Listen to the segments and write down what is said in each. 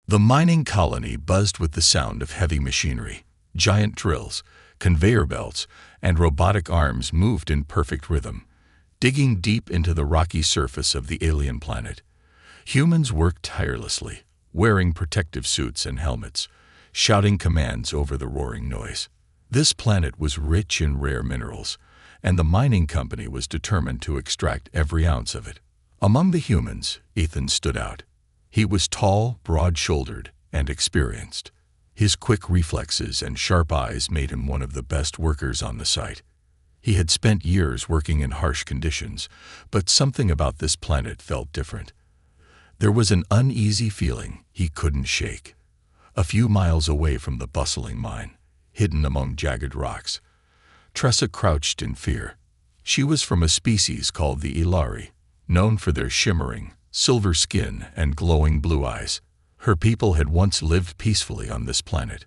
The mining colony buzzed with the sound of heavy machinery. Giant drills, conveyor belts, and robotic arms moved in perfect rhythm, digging deep into the rocky surface of the alien planet. Humans worked tirelessly, wearing protective suits and helmets, shouting commands over the roaring noise. This planet was rich in rare minerals, and the mining company was determined to extract every ounce of it. Among the humans, Ethan stood out. He was tall, broad-shouldered, and experienced. His quick reflexes and sharp eyes made him one of the best workers on the site. He had spent years working in harsh conditions, but something about this planet felt different. There was an uneasy feeling he couldn't shake. A few miles away from the bustling mine, hidden among jagged rocks, Tressa crouched in fear. She was from a species called the Ilari, known for their shimmering, silver skin and glowing blue eyes. Her people had once lived peacefully on this planet,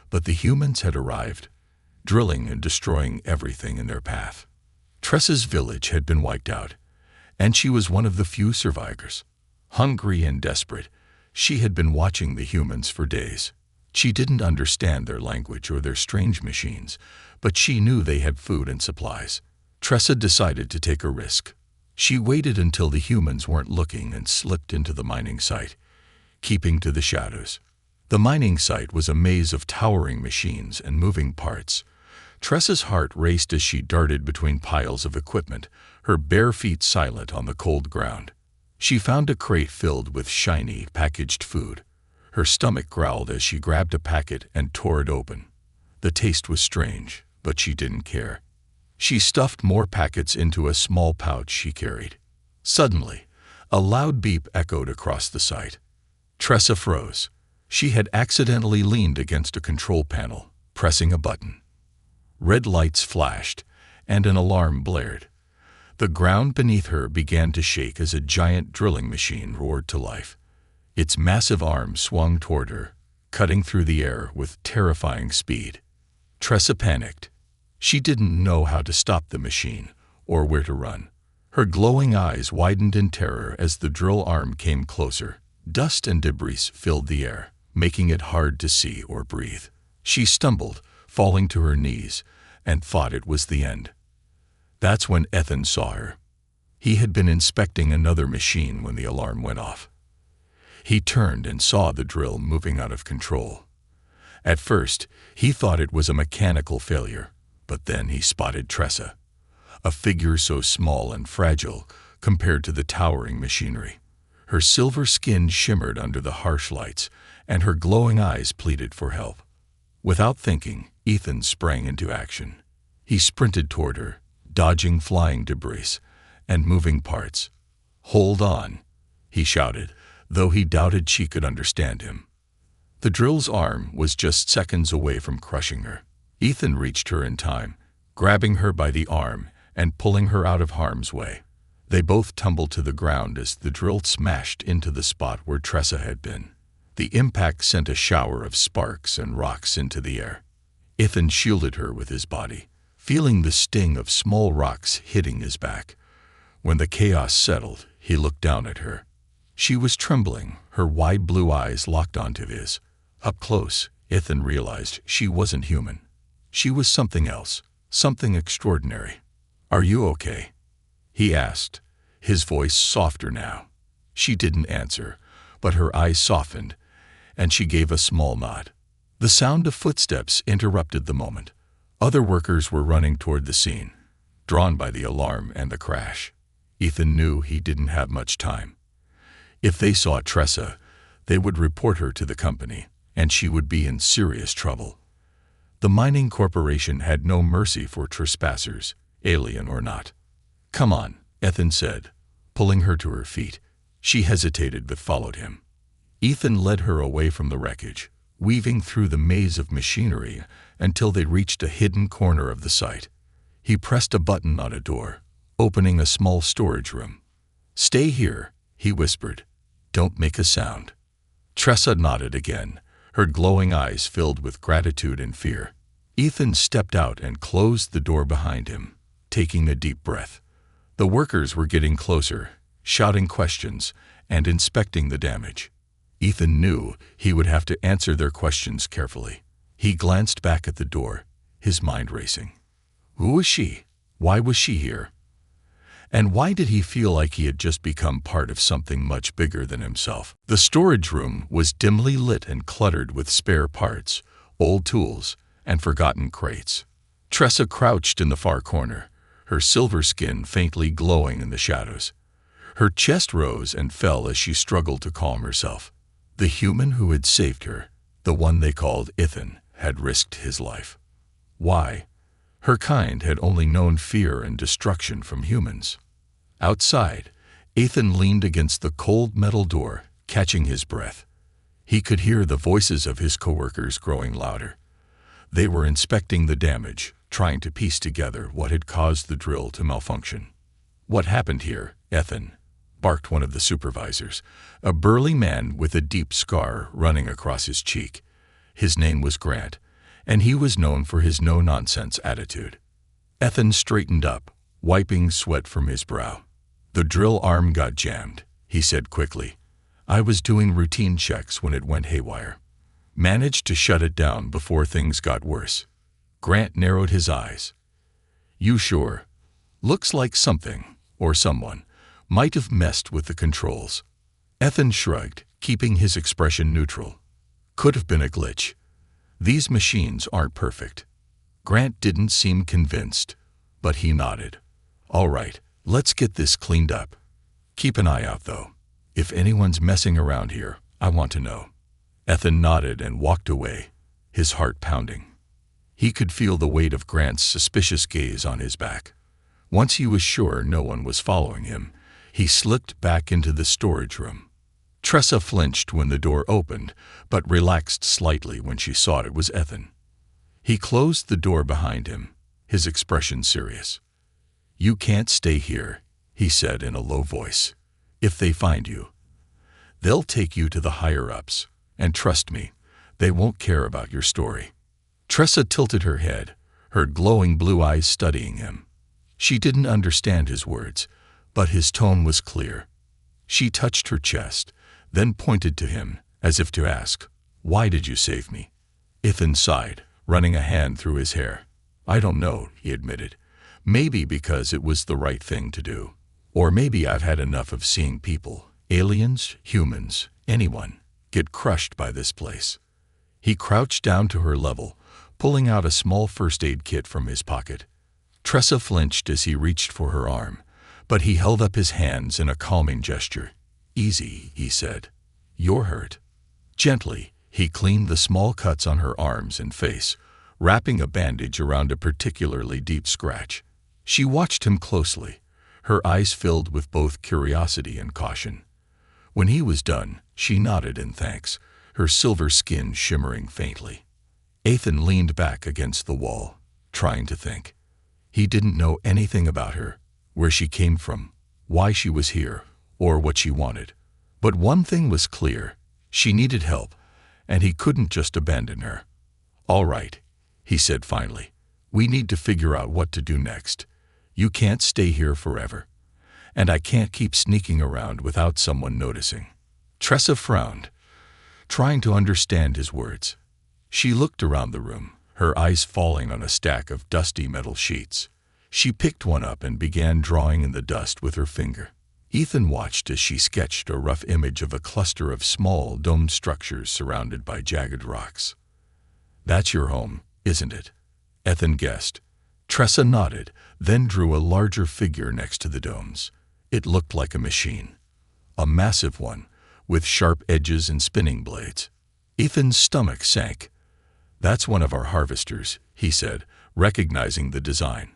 but the humans had arrived, drilling and destroying everything in their path. Tressa's village had been wiped out, and she was one of the few survivors. Hungry and desperate, she had been watching the humans for days. She didn't understand their language or their strange machines, but she knew they had food and supplies. Tressa decided to take a risk. She waited until the humans weren't looking and slipped into the mining site, keeping to the shadows. The mining site was a maze of towering machines and moving parts. Tressa's heart raced as she darted between piles of equipment, her bare feet silent on the cold ground. She found a crate filled with shiny, packaged food. Her stomach growled as she grabbed a packet and tore it open. The taste was strange, but she didn't care. She stuffed more packets into a small pouch she carried. Suddenly, a loud beep echoed across the site. Tressa froze. She had accidentally leaned against a control panel, pressing a button. Red lights flashed, and an alarm blared. The ground beneath her began to shake as a giant drilling machine roared to life. Its massive arms swung toward her, cutting through the air with terrifying speed. Tressa panicked. She didn't know how to stop the machine or where to run. Her glowing eyes widened in terror as the drill arm came closer. Dust and debris filled the air, making it hard to see or breathe. She stumbled, falling to her knees, and thought it was the end. That's when Ethan saw her. He had been inspecting another machine when the alarm went off. He turned and saw the drill moving out of control. At first, he thought it was a mechanical failure, but then he spotted Tressa, a figure so small and fragile compared to the towering machinery. Her silver skin shimmered under the harsh lights, and her glowing eyes pleaded for help. Without thinking, Ethan sprang into action. He sprinted toward her, dodging flying debris and moving parts. "Hold on," he shouted, though he doubted she could understand him. The drill's arm was just seconds away from crushing her. Ethan reached her in time, grabbing her by the arm and pulling her out of harm's way. They both tumbled to the ground as the drill smashed into the spot where Tressa had been. The impact sent a shower of sparks and rocks into the air. Ethan shielded her with his body, feeling the sting of small rocks hitting his back. When the chaos settled, he looked down at her. She was trembling, her wide blue eyes locked onto his. Up close, Ethan realized she wasn't human. She was something else, something extraordinary. "Are you okay?" he asked, his voice softer now. She didn't answer, but her eyes softened, and she gave a small nod. The sound of footsteps interrupted the moment. Other workers were running toward the scene, drawn by the alarm and the crash. Ethan knew he didn't have much time. If they saw Tressa, they would report her to the company, and she would be in serious trouble. The mining corporation had no mercy for trespassers, alien or not. "Come on," Ethan said, pulling her to her feet. She hesitated but followed him. Ethan led her away from the wreckage, weaving through the maze of machinery until they reached a hidden corner of the site. He pressed a button on a door, opening a small storage room. "Stay here," he whispered. "Don't make a sound." Tressa nodded again, her glowing eyes filled with gratitude and fear. Ethan stepped out and closed the door behind him, taking a deep breath. The workers were getting closer, shouting questions and inspecting the damage. Ethan knew he would have to answer their questions carefully. He glanced back at the door, his mind racing. Who was she? Why was she here? And why did he feel like he had just become part of something much bigger than himself? The storage room was dimly lit and cluttered with spare parts, old tools, and forgotten crates. Tressa crouched in the far corner, her silver skin faintly glowing in the shadows. Her chest rose and fell as she struggled to calm herself. The human who had saved her, the one they called Ethan, had risked his life. Why? Her kind had only known fear and destruction from humans. Outside, Ethan leaned against the cold metal door, catching his breath. He could hear the voices of his coworkers growing louder. They were inspecting the damage, trying to piece together what had caused the drill to malfunction. What happened here, Ethan? Barked one of the supervisors, a burly man with a deep scar running across his cheek. His name was Grant, and he was known for his no-nonsense attitude. Ethan straightened up, wiping sweat from his brow. The drill arm got jammed, he said quickly. I was doing routine checks when it went haywire. Managed to shut it down before things got worse. Grant narrowed his eyes. You sure? Looks like something, or someone, might have messed with the controls. Ethan shrugged, keeping his expression neutral. Could have been a glitch. These machines aren't perfect. Grant didn't seem convinced, but he nodded. All right, let's get this cleaned up. Keep an eye out, though. If anyone's messing around here, I want to know. Ethan nodded and walked away, his heart pounding. He could feel the weight of Grant's suspicious gaze on his back. Once he was sure no one was following him, he slipped back into the storage room. Tressa flinched when the door opened, but relaxed slightly when she saw it was Ethan. He closed the door behind him, his expression serious. You can't stay here, he said in a low voice. If they find you, they'll take you to the higher-ups, and trust me, they won't care about your story. Tressa tilted her head, her glowing blue eyes studying him. She didn't understand his words, but his tone was clear. She touched her chest, then pointed to him, as if to ask, Why did you save me? Ethan sighed, running a hand through his hair. I don't know, he admitted. Maybe because it was the right thing to do. Or maybe I've had enough of seeing people, aliens, humans, anyone, get crushed by this place. He crouched down to her level, pulling out a small first aid kit from his pocket. Tressa flinched as he reached for her arm, but he held up his hands in a calming gesture. Easy, he said. You're hurt. Gently, he cleaned the small cuts on her arms and face, wrapping a bandage around a particularly deep scratch. She watched him closely, her eyes filled with both curiosity and caution. When he was done, she nodded in thanks, her silver skin shimmering faintly. Ethan leaned back against the wall, trying to think. He didn't know anything about her, where she came from, why she was here, or what she wanted. But one thing was clear, she needed help, and he couldn't just abandon her. All right, he said finally. We need to figure out what to do next. You can't stay here forever. And I can't keep sneaking around without someone noticing. Tressa frowned, trying to understand his words. She looked around the room, her eyes falling on a stack of dusty metal sheets. She picked one up and began drawing in the dust with her finger. Ethan watched as she sketched a rough image of a cluster of small domed structures surrounded by jagged rocks. That's your home, isn't it? Ethan guessed. Tressa nodded, then drew a larger figure next to the domes. It looked like a machine. A massive one, with sharp edges and spinning blades. Ethan's stomach sank. That's one of our harvesters, he said, recognizing the design.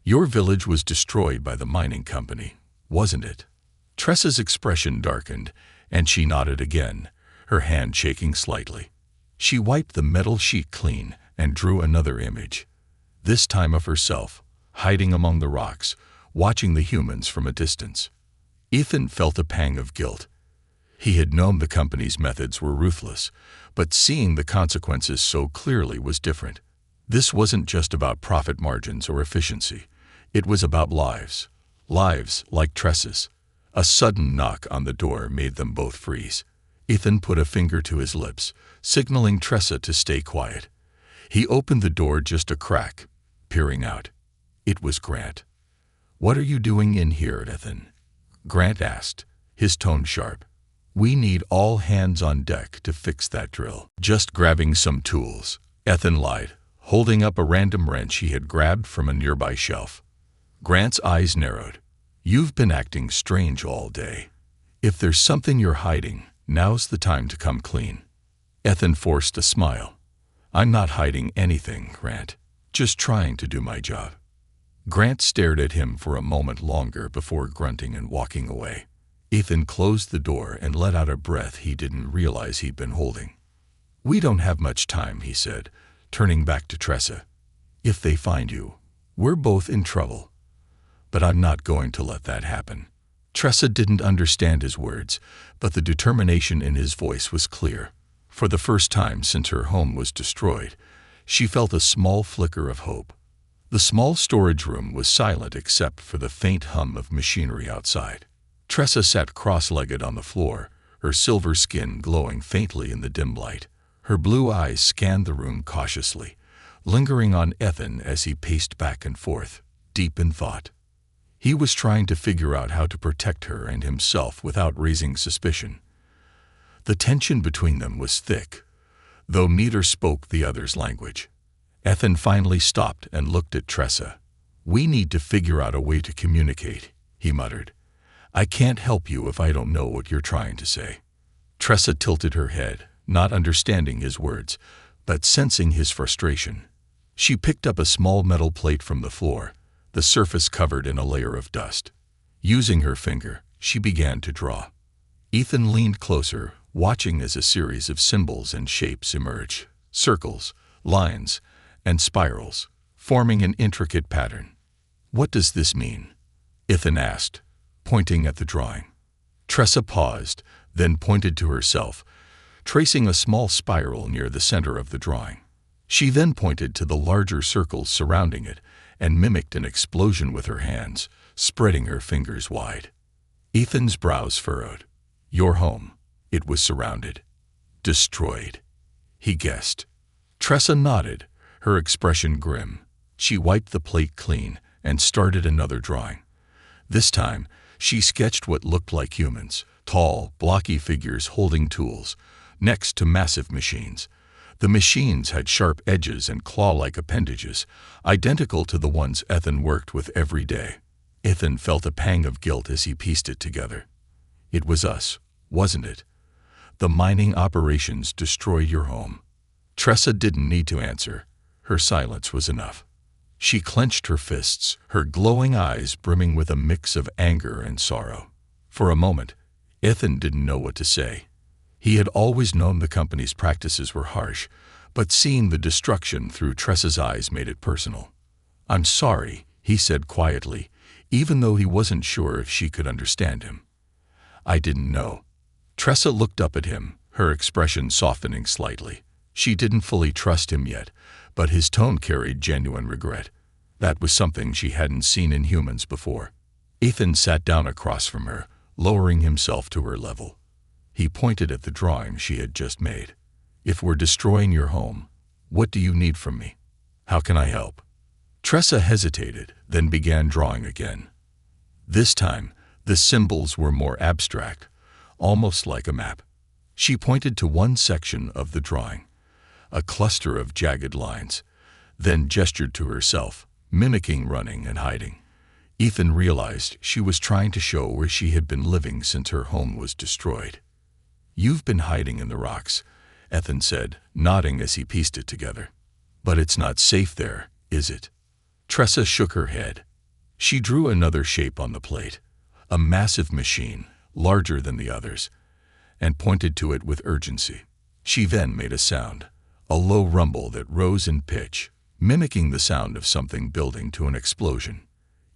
Your village was destroyed by the mining company, wasn't it? Tressa's expression darkened, and she nodded again, her hand shaking slightly. She wiped the metal sheet clean and drew another image, this time of herself, hiding among the rocks, watching the humans from a distance. Ethan felt a pang of guilt. He had known the company's methods were ruthless, but seeing the consequences so clearly was different. This wasn't just about profit margins or efficiency. It was about lives. Lives like Tressa's. A sudden knock on the door made them both freeze. Ethan put a finger to his lips, signaling Tressa to stay quiet. He opened the door just a crack, peering out. It was Grant. "What are you doing in here, Ethan?" Grant asked, his tone sharp. "We need all hands on deck to fix that drill." "Just grabbing some tools," Ethan lied, holding up a random wrench he had grabbed from a nearby shelf. Grant's eyes narrowed. "You've been acting strange all day. If there's something you're hiding, now's the time to come clean." Ethan forced a smile. "I'm not hiding anything, Grant. Just trying to do my job." Grant stared at him for a moment longer before grunting and walking away. Ethan closed the door and let out a breath he didn't realize he'd been holding. "We don't have much time," he said, turning back to Tressa. "If they find you, we're both in trouble. But I'm not going to let that happen." Tressa didn't understand his words, but the determination in his voice was clear. For the first time since her home was destroyed, she felt a small flicker of hope. The small storage room was silent except for the faint hum of machinery outside. Tressa sat cross-legged on the floor, her silver skin glowing faintly in the dim light. Her blue eyes scanned the room cautiously, lingering on Ethan as he paced back and forth, deep in thought. He was trying to figure out how to protect her and himself without raising suspicion. The tension between them was thick, though neither spoke the other's language. Ethan finally stopped and looked at Tressa. "We need to figure out a way to communicate," he muttered. "I can't help you if I don't know what you're trying to say." Tressa tilted her head, not understanding his words, but sensing his frustration. She picked up a small metal plate from the floor, the surface covered in a layer of dust. Using her finger, she began to draw. Ethan leaned closer, watching as a series of symbols and shapes emerged, circles, lines, and spirals, forming an intricate pattern. "What does this mean?" Ethan asked, pointing at the drawing. Tressa paused, then pointed to herself, tracing a small spiral near the center of the drawing. She then pointed to the larger circles surrounding it and mimicked an explosion with her hands, spreading her fingers wide. Ethan's brows furrowed. "Your home. It was surrounded. Destroyed," he guessed. Tressa nodded, her expression grim. She wiped the plate clean and started another drawing. This time, she sketched what looked like humans, tall, blocky figures holding tools, next to massive machines. The machines had sharp edges and claw-like appendages, identical to the ones Ethan worked with every day. Ethan felt a pang of guilt as he pieced it together. "It was us, wasn't it? The mining operations destroyed your home." Tressa didn't need to answer. Her silence was enough. She clenched her fists, her glowing eyes brimming with a mix of anger and sorrow. For a moment, Ethan didn't know what to say. He had always known the company's practices were harsh, but seeing the destruction through Tressa's eyes made it personal. "I'm sorry," he said quietly, even though he wasn't sure if she could understand him. "I didn't know." Tressa looked up at him, her expression softening slightly. She didn't fully trust him yet, but his tone carried genuine regret. That was something she hadn't seen in humans before. Ethan sat down across from her, lowering himself to her level. He pointed at the drawing she had just made. "If we're destroying your home, what do you need from me? How can I help?" Tressa hesitated, then began drawing again. This time, the symbols were more abstract, almost like a map. She pointed to one section of the drawing, a cluster of jagged lines, then gestured to herself, mimicking running and hiding. Ethan realized she was trying to show where she had been living since her home was destroyed. "You've been hiding in the rocks," Ethan said, nodding as he pieced it together. "But it's not safe there, is it?" Tressa shook her head. She drew another shape on the plate, a massive machine, larger than the others, and pointed to it with urgency. She then made a sound, a low rumble that rose in pitch, mimicking the sound of something building to an explosion.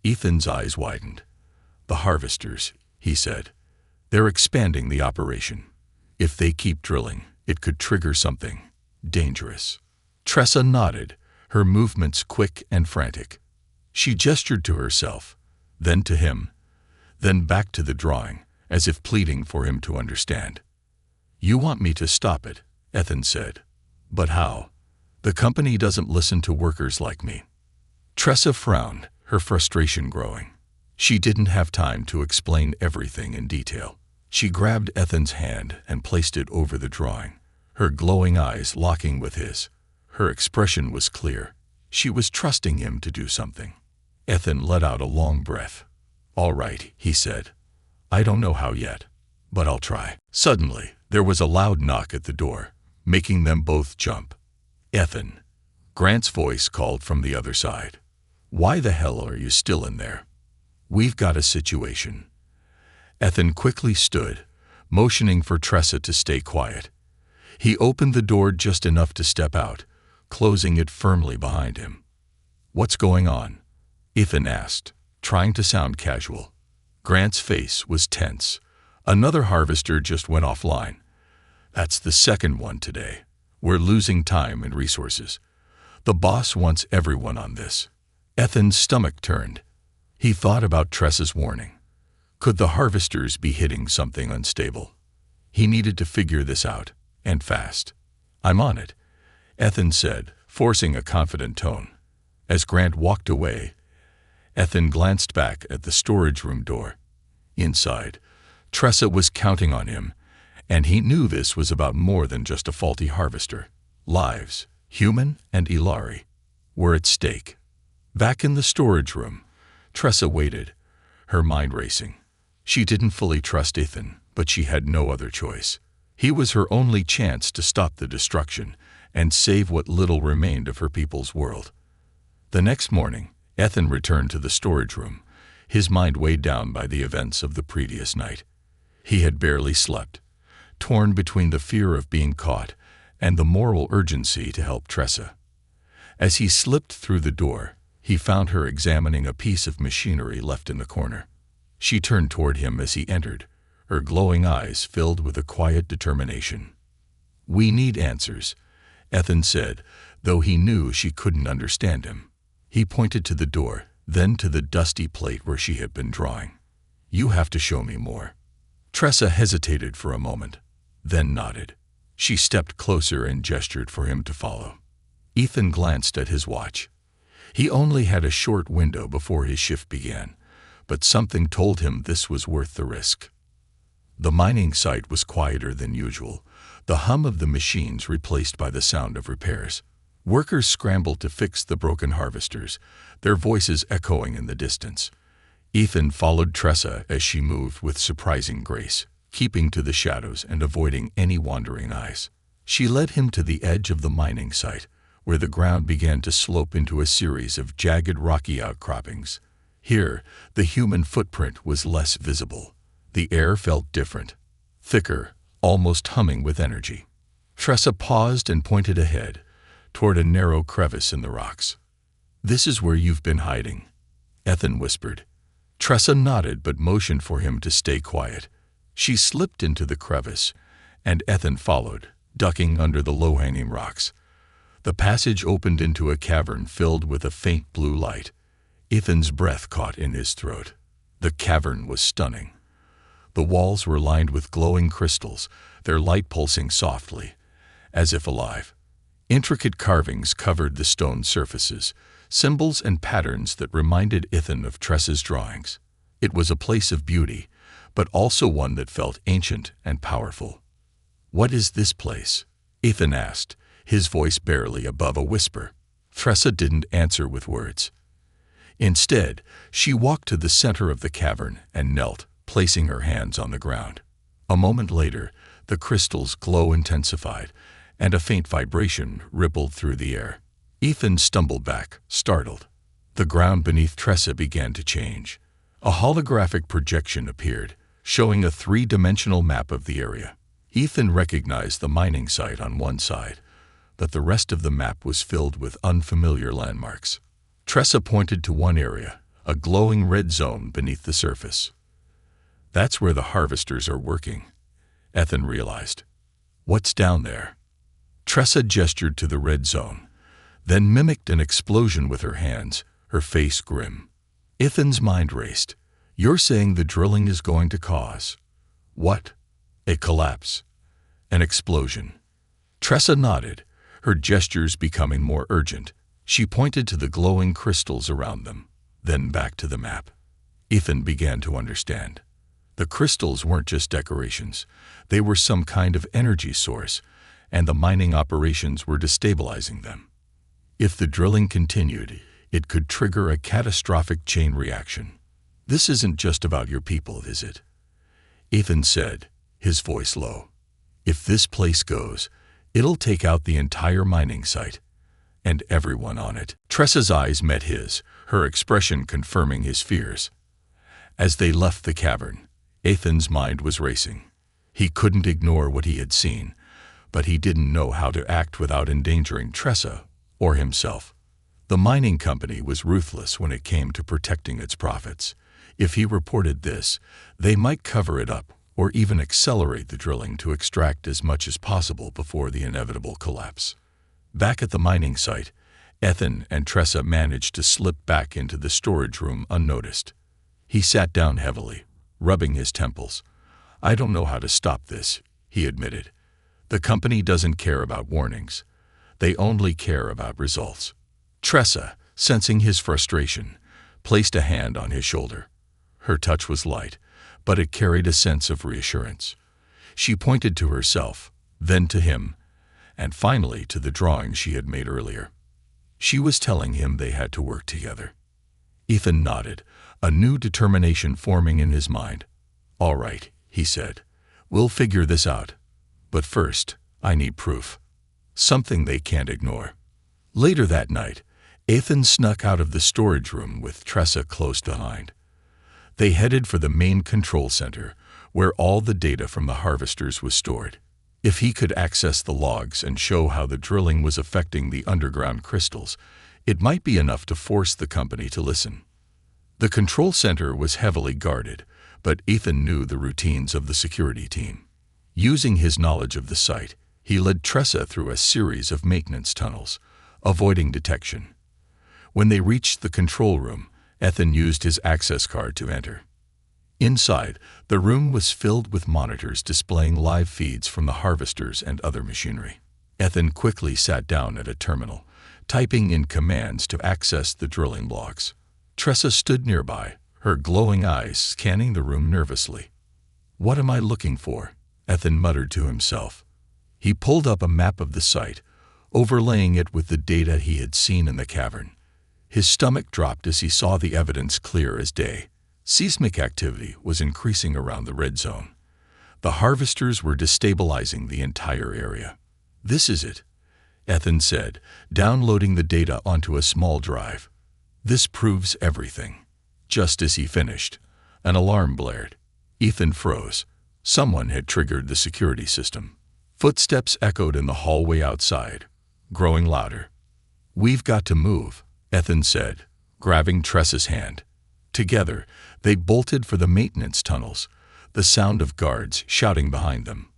Ethan's eyes widened. "The harvesters," he said. "They're expanding the operation. If they keep drilling, it could trigger something dangerous." Tressa nodded, her movements quick and frantic. She gestured to herself, then to him, then back to the drawing, as if pleading for him to understand. You want me to stop it, Ethan said. But how? The company doesn't listen to workers like me. Tressa frowned, her frustration growing. She didn't have time to explain everything in detail. She grabbed Ethan's hand and placed it over the drawing, her glowing eyes locking with his. Her expression was clear. She was trusting him to do something. Ethan let out a long breath. "All right," he said. "I don't know how yet, but I'll try." Suddenly, there was a loud knock at the door, making them both jump. "Ethan," Grant's voice called from the other side. "Why the hell are you still in there? We've got a situation." Ethan quickly stood, motioning for Tressa to stay quiet. He opened the door just enough to step out, closing it firmly behind him. "What's going on?" Ethan asked, trying to sound casual. Grant's face was tense. "Another harvester just went offline. That's the second one today. We're losing time and resources. The boss wants everyone on this." Ethan's stomach turned. He thought about Tressa's warning. Could the harvesters be hitting something unstable? He needed to figure this out, and fast. "I'm on it," Ethan said, forcing a confident tone. As Grant walked away, Ethan glanced back at the storage room door. Inside, Tressa was counting on him, and he knew this was about more than just a faulty harvester. Lives, human and Ilari, were at stake. Back in the storage room, Tressa waited, her mind racing. She didn't fully trust Ethan, but she had no other choice. He was her only chance to stop the destruction and save what little remained of her people's world. The next morning, Ethan returned to the storage room, his mind weighed down by the events of the previous night. He had barely slept, torn between the fear of being caught and the moral urgency to help Tressa. As he slipped through the door, he found her examining a piece of machinery left in the corner. She turned toward him as he entered, her glowing eyes filled with a quiet determination. "We need answers," Ethan said, though he knew she couldn't understand him. He pointed to the door, then to the dusty plate where she had been drawing. "You have to show me more." Tressa hesitated for a moment, then nodded. She stepped closer and gestured for him to follow. Ethan glanced at his watch. He only had a short window before his shift began, but something told him this was worth the risk. The mining site was quieter than usual, the hum of the machines replaced by the sound of repairs. Workers scrambled to fix the broken harvesters, their voices echoing in the distance. Ethan followed Tressa as she moved with surprising grace, keeping to the shadows and avoiding any wandering eyes. She led him to the edge of the mining site, where the ground began to slope into a series of jagged rocky outcroppings. Here, the human footprint was less visible. The air felt different, thicker, almost humming with energy. Tressa paused and pointed ahead, toward a narrow crevice in the rocks. "This is where you've been hiding," Ethan whispered. Tressa nodded but motioned for him to stay quiet. She slipped into the crevice, and Ethan followed, ducking under the low-hanging rocks. The passage opened into a cavern filled with a faint blue light. Ethan's breath caught in his throat. The cavern was stunning. The walls were lined with glowing crystals, their light pulsing softly, as if alive. Intricate carvings covered the stone surfaces, symbols and patterns that reminded Ethan of Tressa's drawings. It was a place of beauty, but also one that felt ancient and powerful. "What is this place?" Ethan asked, his voice barely above a whisper. Tressa didn't answer with words. Instead, she walked to the center of the cavern and knelt, placing her hands on the ground. A moment later, the crystal's glow intensified, and a faint vibration rippled through the air. Ethan stumbled back, startled. The ground beneath Tressa began to change. A holographic projection appeared, showing a three-dimensional map of the area. Ethan recognized the mining site on one side, but the rest of the map was filled with unfamiliar landmarks. Tressa pointed to one area, a glowing red zone beneath the surface. "That's where the harvesters are working," Ethan realized. "What's down there?" Tressa gestured to the red zone, then mimicked an explosion with her hands, her face grim. Ethan's mind raced. "You're saying the drilling is going to cause—" "What?" "A collapse," An explosion. Tressa nodded, her gestures becoming more urgent. She pointed to the glowing crystals around them, then back to the map. Ethan began to understand. The crystals weren't just decorations. They were some kind of energy source, and the mining operations were destabilizing them. If the drilling continued, it could trigger a catastrophic chain reaction. "This isn't just about your people, is it?" Ethan said, his voice low. "If this place goes, it'll take out the entire mining site, and everyone on it." Tressa's eyes met his, her expression confirming his fears. As they left the cavern, Ethan's mind was racing. He couldn't ignore what he had seen, but he didn't know how to act without endangering Tressa or himself. The mining company was ruthless when it came to protecting its profits. If he reported this, they might cover it up or even accelerate the drilling to extract as much as possible before the inevitable collapse. Back at the mining site, Ethan and Tressa managed to slip back into the storage room unnoticed. He sat down heavily, rubbing his temples. "I don't know how to stop this," he admitted. "The company doesn't care about warnings. They only care about results." Tressa, sensing his frustration, placed a hand on his shoulder. Her touch was light, but it carried a sense of reassurance. She pointed to herself, then to him, and finally to the drawing she had made earlier. She was telling him they had to work together. Ethan nodded, a new determination forming in his mind. "All right," he said. "We'll figure this out. But first, I need proof. Something they can't ignore." Later that night, Ethan snuck out of the storage room with Tressa close behind. They headed for the main control center, where all the data from the harvesters was stored. If he could access the logs and show how the drilling was affecting the underground crystals, it might be enough to force the company to listen. The control center was heavily guarded, but Ethan knew the routines of the security team. Using his knowledge of the site, he led Tressa through a series of maintenance tunnels, avoiding detection. When they reached the control room, Ethan used his access card to enter. Inside, the room was filled with monitors displaying live feeds from the harvesters and other machinery. Ethan quickly sat down at a terminal, typing in commands to access the drilling logs. Tressa stood nearby, her glowing eyes scanning the room nervously. "What am I looking for?" Ethan muttered to himself. He pulled up a map of the site, overlaying it with the data he had seen in the cavern. His stomach dropped as he saw the evidence clear as day. Seismic activity was increasing around the red zone. The harvesters were destabilizing the entire area. "This is it," Ethan said, downloading the data onto a small drive. "This proves everything." Just as he finished, an alarm blared. Ethan froze. Someone had triggered the security system. Footsteps echoed in the hallway outside, growing louder. "We've got to move," Ethan said, grabbing Tressa's hand. Together, they bolted for the maintenance tunnels, the sound of guards shouting behind them.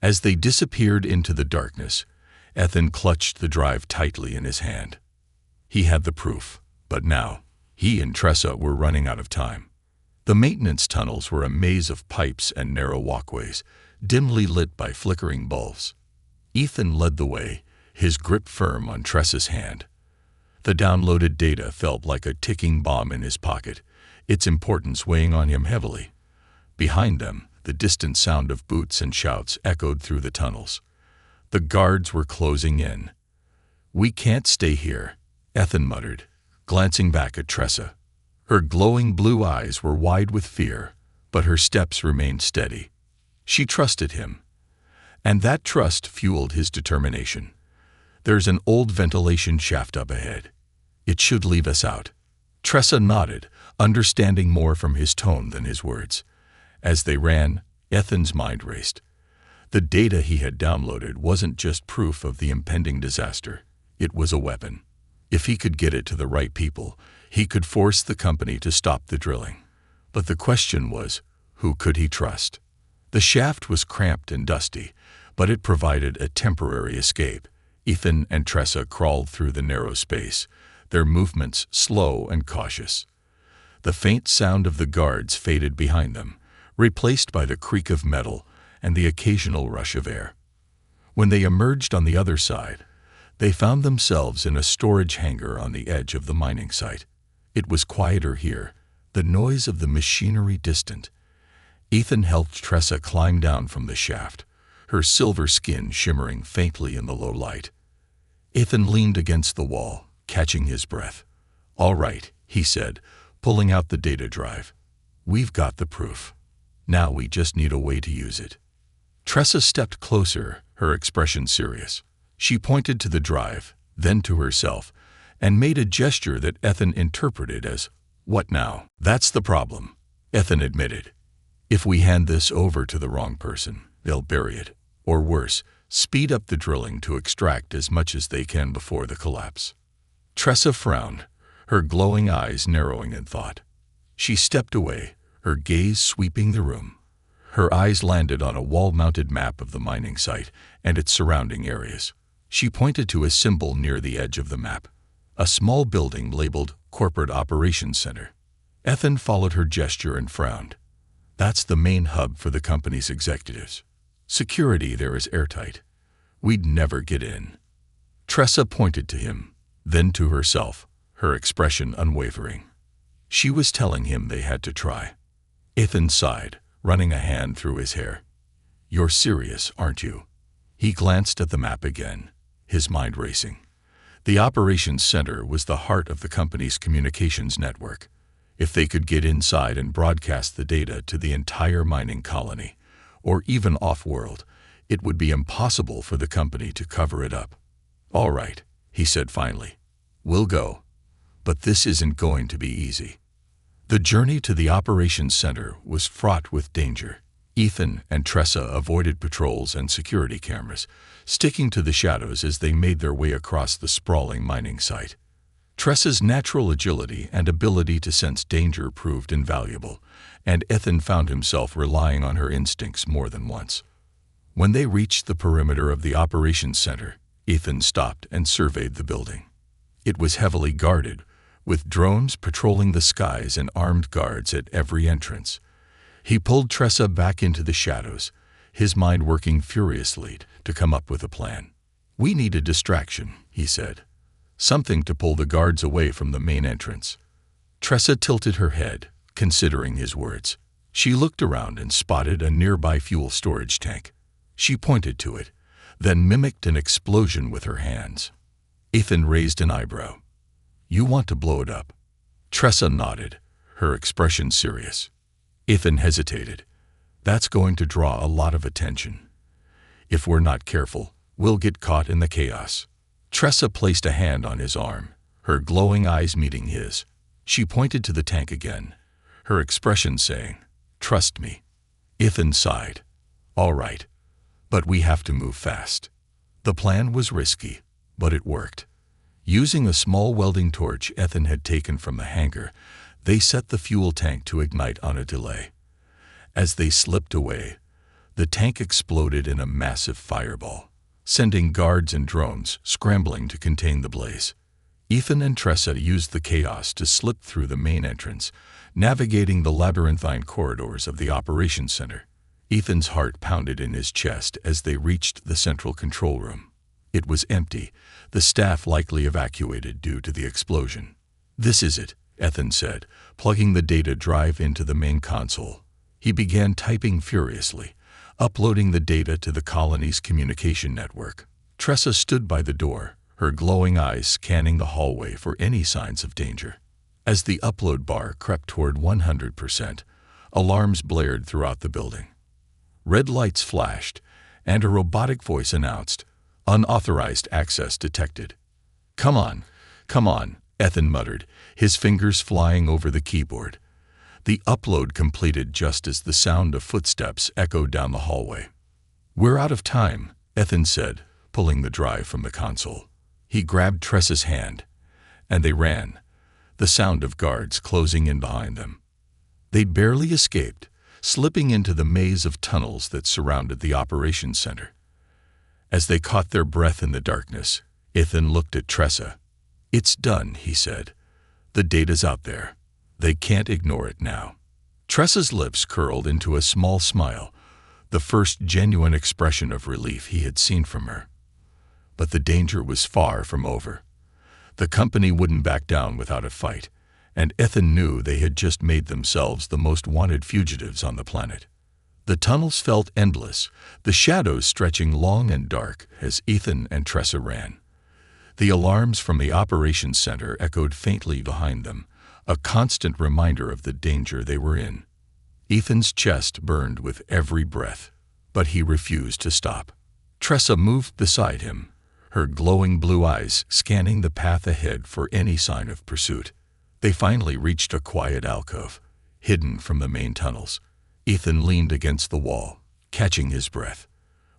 As they disappeared into the darkness, Ethan clutched the drive tightly in his hand. He had the proof, but now, he and Tressa were running out of time. The maintenance tunnels were a maze of pipes and narrow walkways, dimly lit by flickering bulbs. Ethan led the way, his grip firm on Tressa's hand. The downloaded data felt like a ticking bomb in his pocket, its importance weighing on him heavily. Behind them, the distant sound of boots and shouts echoed through the tunnels. The guards were closing in. "We can't stay here," Ethan muttered, glancing back at Tressa. Her glowing blue eyes were wide with fear, but her steps remained steady. She trusted him, and that trust fueled his determination. "There's an old ventilation shaft up ahead. It should leave us out." Tressa nodded, understanding more from his tone than his words. As they ran, Ethan's mind raced. The data he had downloaded wasn't just proof of the impending disaster. It was a weapon. If he could get it to the right people, he could force the company to stop the drilling. But the question was, who could he trust? The shaft was cramped and dusty, but it provided a temporary escape. Ethan and Tressa crawled through the narrow space, their movements slow and cautious. The faint sound of the guards faded behind them, replaced by the creak of metal and the occasional rush of air. When they emerged on the other side, they found themselves in a storage hangar on the edge of the mining site. It was quieter here, the noise of the machinery distant. Ethan helped Tressa climb down from the shaft, her silver skin shimmering faintly in the low light. Ethan leaned against the wall, catching his breath. "All right," he said, pulling out the data drive. "We've got the proof. Now we just need a way to use it." Tressa stepped closer, her expression serious. She pointed to the drive, then to herself, and made a gesture that Ethan interpreted as, "What now?" "That's the problem," Ethan admitted. "If we hand this over to the wrong person, they'll bury it, or worse, speed up the drilling to extract as much as they can before the collapse." Tressa frowned, her glowing eyes narrowing in thought. She stepped away, her gaze sweeping the room. Her eyes landed on a wall-mounted map of the mining site and its surrounding areas. She pointed to a symbol near the edge of the map, a small building labeled Corporate Operations Center. Ethan followed her gesture and frowned. "That's the main hub for the company's executives. Security there is airtight. We'd never get in." Tressa pointed to him, then to herself, her expression unwavering. She was telling him they had to try. Ethan sighed, running a hand through his hair. "You're serious, aren't you?" He glanced at the map again, his mind racing. The operations center was the heart of the company's communications network. If they could get inside and broadcast the data to the entire mining colony, or even off-world, it would be impossible for the company to cover it up. "All right," he said finally. "We'll go. But this isn't going to be easy." The journey to the operations center was fraught with danger. Ethan and Tressa avoided patrols and security cameras, sticking to the shadows as they made their way across the sprawling mining site. Tressa's natural agility and ability to sense danger proved invaluable, and Ethan found himself relying on her instincts more than once. When they reached the perimeter of the operations center, Ethan stopped and surveyed the building. It was heavily guarded, with drones patrolling the skies and armed guards at every entrance. He pulled Tressa back into the shadows, his mind working furiously to come up with a plan. "We need a distraction," he said. "Something to pull the guards away from the main entrance." Tressa tilted her head, considering his words. She looked around and spotted a nearby fuel storage tank. She pointed to it, then mimicked an explosion with her hands. Ethan raised an eyebrow. "You want to blow it up?" Tressa nodded, her expression serious. Ethan hesitated. "That's going to draw a lot of attention. If we're not careful, we'll get caught in the chaos." Tressa placed a hand on his arm, her glowing eyes meeting his. She pointed to the tank again, her expression saying, "Trust me." Ethan sighed. "All right, but we have to move fast." The plan was risky, but it worked. Using a small welding torch Ethan had taken from the hangar, they set the fuel tank to ignite on a delay. As they slipped away, the tank exploded in a massive fireball, sending guards and drones scrambling to contain the blaze. Ethan and Tressa used the chaos to slip through the main entrance, navigating the labyrinthine corridors of the operations center. Ethan's heart pounded in his chest as they reached the central control room. It was empty, the staff likely evacuated due to the explosion. "This is it," Ethan said, plugging the data drive into the main console. He began typing furiously, uploading the data to the colony's communication network. Tressa stood by the door, her glowing eyes scanning the hallway for any signs of danger. As the upload bar crept toward 100%, alarms blared throughout the building. Red lights flashed, and a robotic voice announced, "Unauthorized access detected." Come on," Ethan muttered, his fingers flying over the keyboard. The upload completed just as the sound of footsteps echoed down the hallway. "We're out of time," Ethan said, pulling the drive from the console. He grabbed Tressa's hand, and they ran, the sound of guards closing in behind them. They'd barely escaped, slipping into the maze of tunnels that surrounded the operations center. As they caught their breath in the darkness, Ethan looked at Tressa. "It's done," he said. "The data's out there. They can't ignore it now." Tressa's lips curled into a small smile, the first genuine expression of relief he had seen from her. But the danger was far from over. The company wouldn't back down without a fight, and Ethan knew they had just made themselves the most wanted fugitives on the planet. The tunnels felt endless, the shadows stretching long and dark as Ethan and Tressa ran. The alarms from the operations center echoed faintly behind them, a constant reminder of the danger they were in. Ethan's chest burned with every breath, but he refused to stop. Tressa moved beside him, her glowing blue eyes scanning the path ahead for any sign of pursuit. They finally reached a quiet alcove, hidden from the main tunnels. Ethan leaned against the wall, catching his breath.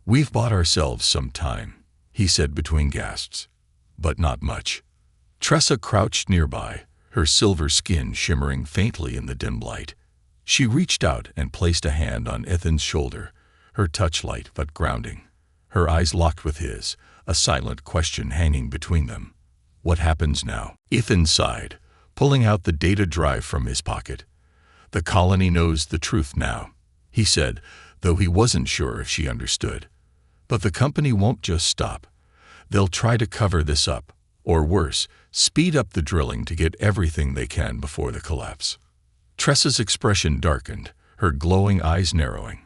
"We've bought ourselves some time," he said between gasps. "But not much." Tressa crouched nearby, her silver skin shimmering faintly in the dim light. She reached out and placed a hand on Ethan's shoulder, her touch light but grounding. Her eyes locked with his, a silent question hanging between them. "What happens now?" Ethan sighed, pulling out the data drive from his pocket. "The colony knows the truth now," he said, though he wasn't sure if she understood. "But the company won't just stop. They'll try to cover this up, or worse, speed up the drilling to get everything they can before the collapse." Tressa's expression darkened, her glowing eyes narrowing.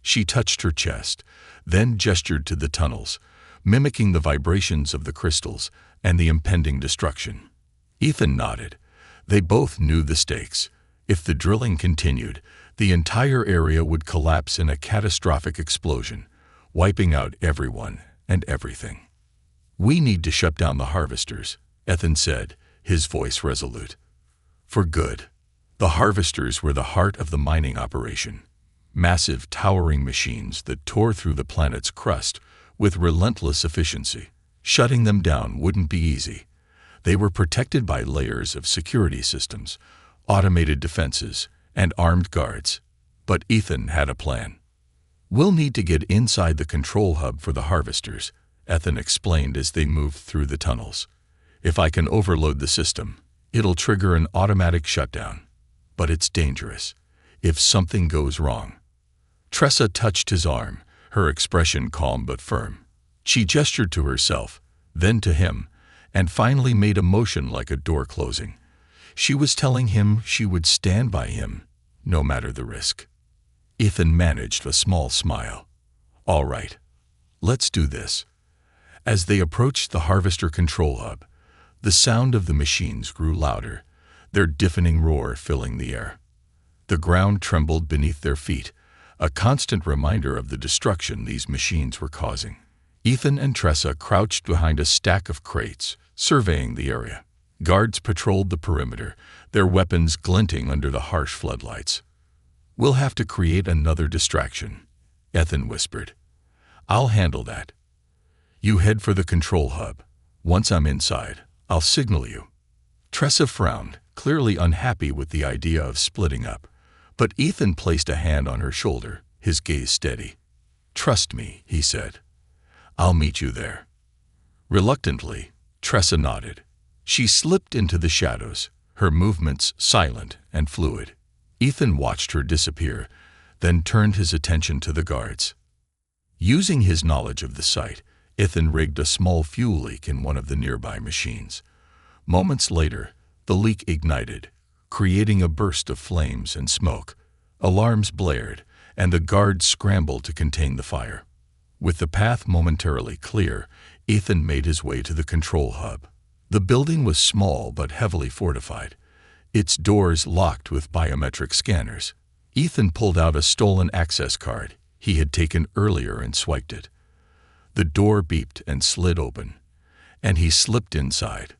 She touched her chest, then gestured to the tunnels, mimicking the vibrations of the crystals and the impending destruction. Ethan nodded. They both knew the stakes. If the drilling continued, the entire area would collapse in a catastrophic explosion, wiping out everyone and everything. "We need to shut down the harvesters," Ethan said, his voice resolute. "For good." The harvesters were the heart of the mining operation, massive towering machines that tore through the planet's crust with relentless efficiency. Shutting them down wouldn't be easy. They were protected by layers of security systems, automated defenses, and armed guards. But Ethan had a plan. "We'll need to get inside the control hub for the harvesters," Ethan explained as they moved through the tunnels. "If I can overload the system, it'll trigger an automatic shutdown. But it's dangerous. If something goes wrong." Tressa touched his arm, her expression calm but firm. She gestured to herself, then to him, and finally made a motion like a door closing. She was telling him she would stand by him, no matter the risk. Ethan managed a small smile. "All right, let's do this." As they approached the harvester control hub, the sound of the machines grew louder, their deafening roar filling the air. The ground trembled beneath their feet, a constant reminder of the destruction these machines were causing. Ethan and Tressa crouched behind a stack of crates, surveying the area. Guards patrolled the perimeter, their weapons glinting under the harsh floodlights. "We'll have to create another distraction," Ethan whispered. "I'll handle that. You head for the control hub. Once I'm inside, I'll signal you." Tressa frowned, clearly unhappy with the idea of splitting up. But Ethan placed a hand on her shoulder, his gaze steady. "Trust me," he said. "I'll meet you there." Reluctantly, Tressa nodded. She slipped into the shadows, her movements silent and fluid. Ethan watched her disappear, then turned his attention to the guards. Using his knowledge of the site, Ethan rigged a small fuel leak in one of the nearby machines. Moments later, the leak ignited, creating a burst of flames and smoke. Alarms blared, and the guards scrambled to contain the fire. With the path momentarily clear, Ethan made his way to the control hub. The building was small but heavily fortified, its doors locked with biometric scanners. Ethan pulled out a stolen access card he had taken earlier and swiped it. The door beeped and slid open, and he slipped inside.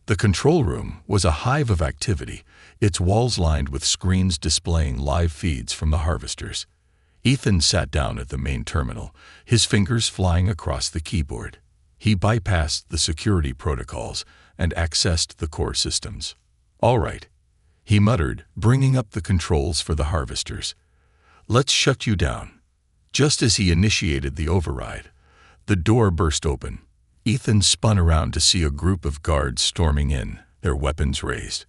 The control room was a hive of activity, its walls lined with screens displaying live feeds from the harvesters. Ethan sat down at the main terminal, his fingers flying across the keyboard. He bypassed the security protocols and accessed the core systems. "All right," he muttered, bringing up the controls for the harvesters. "Let's shut you down." Just as he initiated the override, the door burst open. Ethan spun around to see a group of guards storming in, their weapons raised.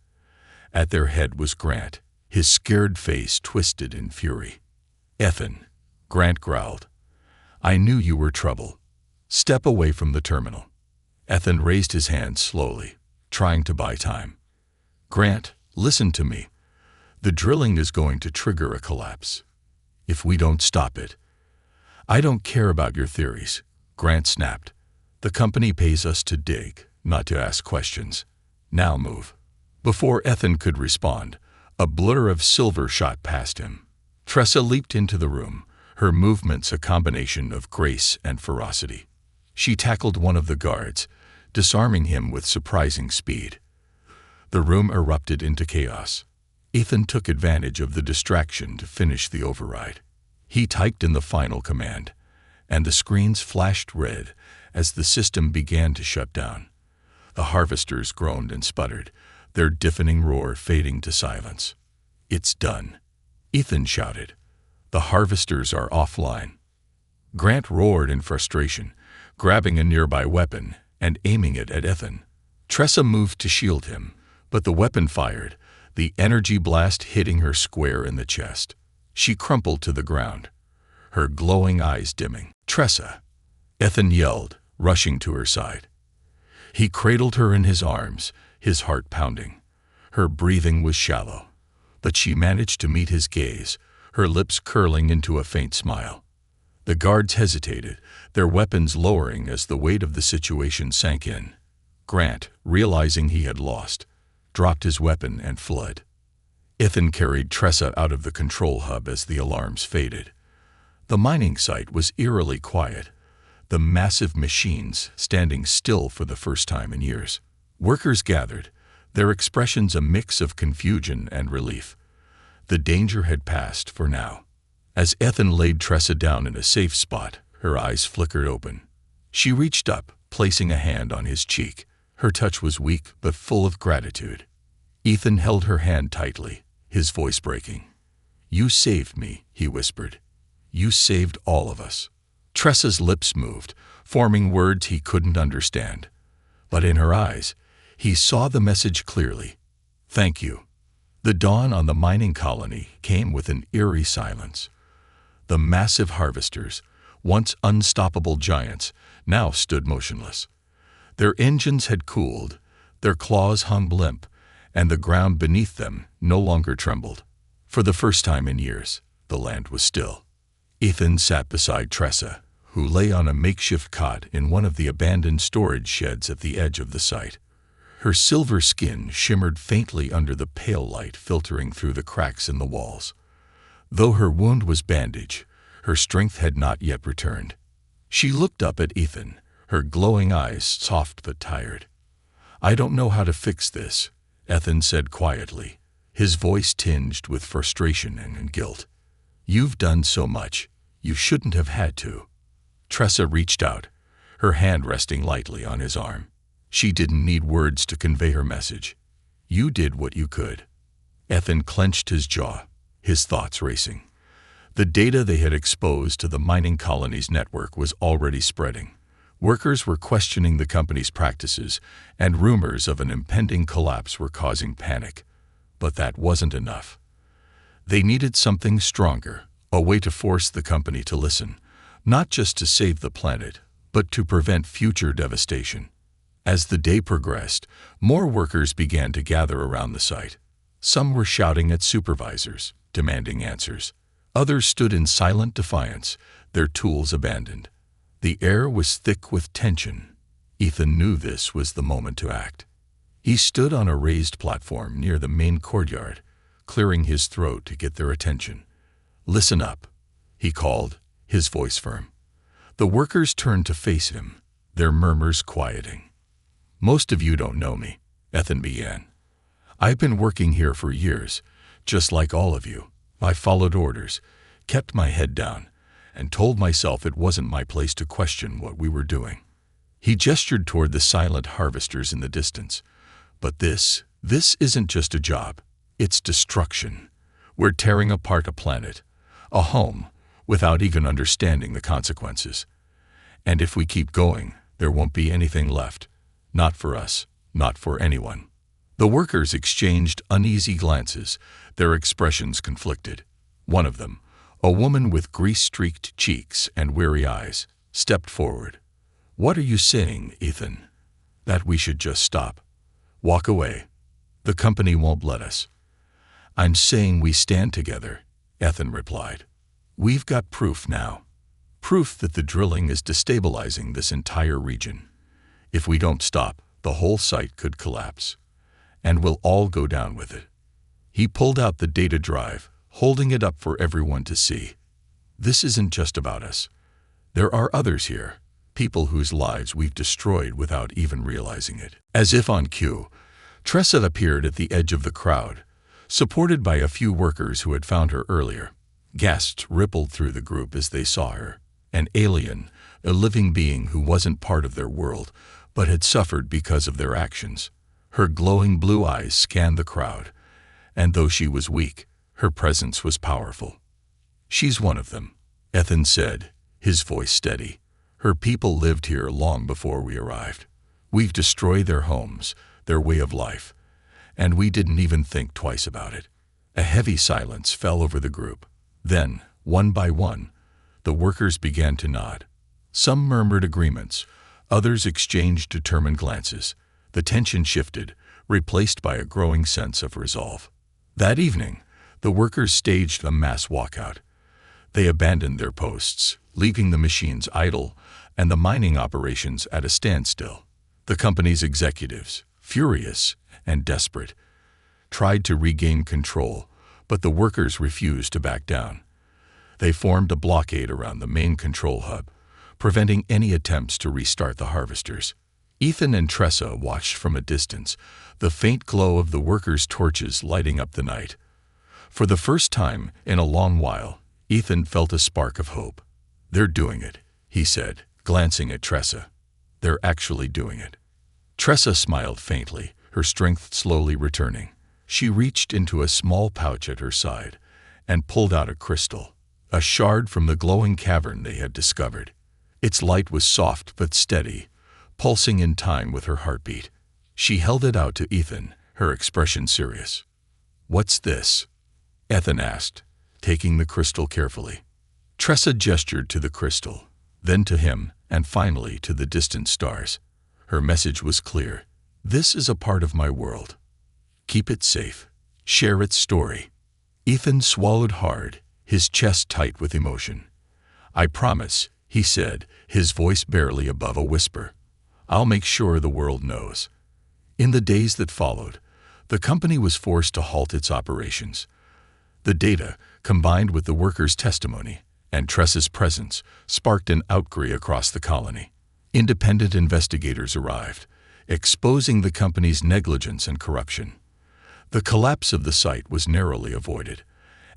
At their head was Grant, his scared face twisted in fury. "Ethan," Grant growled. I knew you were trouble. Step away from the terminal. Ethan raised his hand slowly, trying to buy time. Grant, listen to me. The drilling is going to trigger a collapse. If we don't stop it. I don't care about your theories, Grant snapped. The company pays us to dig, not to ask questions. Now move. Before Ethan could respond, a blur of silver shot past him. Tressa leaped into the room, her movements a combination of grace and ferocity. She tackled one of the guards, disarming him with surprising speed. The room erupted into chaos. Ethan took advantage of the distraction to finish the override. He typed in the final command, and the screens flashed red as the system began to shut down. The harvesters groaned and sputtered, their deafening roar fading to silence. It's done, Ethan shouted. The harvesters are offline. Grant roared in frustration, grabbing a nearby weapon and aiming it at Ethan. Tressa moved to shield him, but the weapon fired, the energy blast hitting her square in the chest. She crumpled to the ground, her glowing eyes dimming. Tressa! Ethan yelled, rushing to her side. He cradled her in his arms, his heart pounding. Her breathing was shallow, but she managed to meet his gaze, her lips curling into a faint smile. The guards hesitated, their weapons lowering as the weight of the situation sank in. Grant, realizing he had lost, dropped his weapon and fled. Ethan carried Tressa out of the control hub as the alarms faded. The mining site was eerily quiet, the massive machines standing still for the first time in years. Workers gathered, their expressions a mix of confusion and relief. The danger had passed for now. As Ethan laid Tressa down in a safe spot, her eyes flickered open. She reached up, placing a hand on his cheek. Her touch was weak but full of gratitude. Ethan held her hand tightly, his voice breaking. You saved me, he whispered. You saved all of us. Tressa's lips moved, forming words he couldn't understand. But in her eyes, he saw the message clearly. Thank you. The dawn on the mining colony came with an eerie silence. The massive harvesters, once unstoppable giants, now stood motionless. Their engines had cooled, their claws hung limp, and the ground beneath them no longer trembled. For the first time in years, the land was still. Ethan sat beside Tressa, who lay on a makeshift cot in one of the abandoned storage sheds at the edge of the site. Her silver skin shimmered faintly under the pale light filtering through the cracks in the walls. Though her wound was bandaged, her strength had not yet returned. She looked up at Ethan, her glowing eyes soft but tired. I don't know how to fix this, Ethan said quietly, his voice tinged with frustration and guilt. You've done so much, you shouldn't have had to. Tressa reached out, her hand resting lightly on his arm. She didn't need words to convey her message. You did what you could. Ethan clenched his jaw, his thoughts racing. The data they had exposed to the mining colony's network was already spreading. Workers were questioning the company's practices, and rumors of an impending collapse were causing panic. But that wasn't enough. They needed something stronger, a way to force the company to listen, not just to save the planet, but to prevent future devastation. As the day progressed, more workers began to gather around the site. Some were shouting at supervisors, demanding answers. Others stood in silent defiance, their tools abandoned. The air was thick with tension. Ethan knew this was the moment to act. He stood on a raised platform near the main courtyard, clearing his throat to get their attention. Listen up, he called, his voice firm. The workers turned to face him, their murmurs quieting. Most of you don't know me, Ethan began. I've been working here for years, just like all of you. I followed orders, kept my head down, and told myself it wasn't my place to question what we were doing. He gestured toward the silent harvesters in the distance. But this isn't just a job. It's destruction. We're tearing apart a planet, a home, without even understanding the consequences. And if we keep going, there won't be anything left. Not for us, not for anyone. The workers exchanged uneasy glances, their expressions conflicted. One of them, A woman with grease-streaked cheeks and weary eyes stepped forward. "What are you saying, Ethan? That we should just stop? Walk away? The company won't let us." "I'm saying we stand together," Ethan replied. "We've got proof now. Proof that the drilling is destabilizing this entire region. If we don't stop, the whole site could collapse. And we'll all go down with it." He pulled out the data drive, holding it up for everyone to see. "This isn't just about us. There are others here, people whose lives we've destroyed without even realizing it." As if on cue, Tressa appeared at the edge of the crowd, supported by a few workers who had found her earlier. Gasps rippled through the group as they saw her. An alien, a living being who wasn't part of their world, but had suffered because of their actions. Her glowing blue eyes scanned the crowd, and though she was weak, her presence was powerful. "She's one of them," Ethan said, his voice steady. "Her people lived here long before we arrived. We've destroyed their homes, their way of life, and we didn't even think twice about it." A heavy silence fell over the group. Then, one by one, the workers began to nod. Some murmured agreements, others exchanged determined glances. The tension shifted, replaced by a growing sense of resolve. That evening, the workers staged a mass walkout. They abandoned their posts, leaving the machines idle and the mining operations at a standstill. The company's executives, furious and desperate, tried to regain control, but the workers refused to back down. They formed a blockade around the main control hub, preventing any attempts to restart the harvesters. Ethan and Tressa watched from a distance, the faint glow of the workers' torches lighting up the night. For the first time in a long while, Ethan felt a spark of hope. "They're doing it," he said, glancing at Tressa. "They're actually doing it." Tressa smiled faintly, her strength slowly returning. She reached into a small pouch at her side and pulled out a crystal, a shard from the glowing cavern they had discovered. Its light was soft but steady, pulsing in time with her heartbeat. She held it out to Ethan, her expression serious. "What's this?" Ethan asked, taking the crystal carefully. Tressa gestured to the crystal, then to him, and finally to the distant stars. Her message was clear. "This is a part of my world. Keep it safe. Share its story." Ethan swallowed hard, his chest tight with emotion. "I promise," he said, his voice barely above a whisper. "I'll make sure the world knows." In the days that followed, the company was forced to halt its operations. The data, combined with the workers' testimony and Tressa's presence, sparked an outcry across the colony. Independent investigators arrived, exposing the company's negligence and corruption. The collapse of the site was narrowly avoided,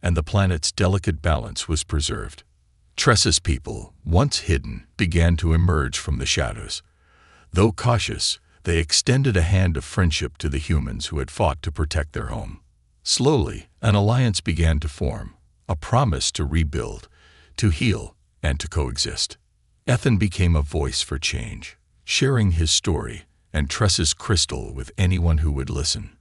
and the planet's delicate balance was preserved. Tressa's people, once hidden, began to emerge from the shadows. Though cautious, they extended a hand of friendship to the humans who had fought to protect their home. Slowly, an alliance began to form, a promise to rebuild, to heal, and to coexist. Ethan became a voice for change, sharing his story and Tressa's crystal with anyone who would listen.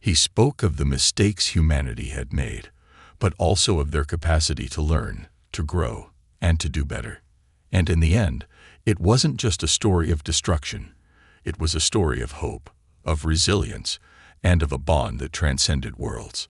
He spoke of the mistakes humanity had made, but also of their capacity to learn, to grow, and to do better. And in the end, it wasn't just a story of destruction. It was a story of hope, of resilience, and of a bond that transcended worlds.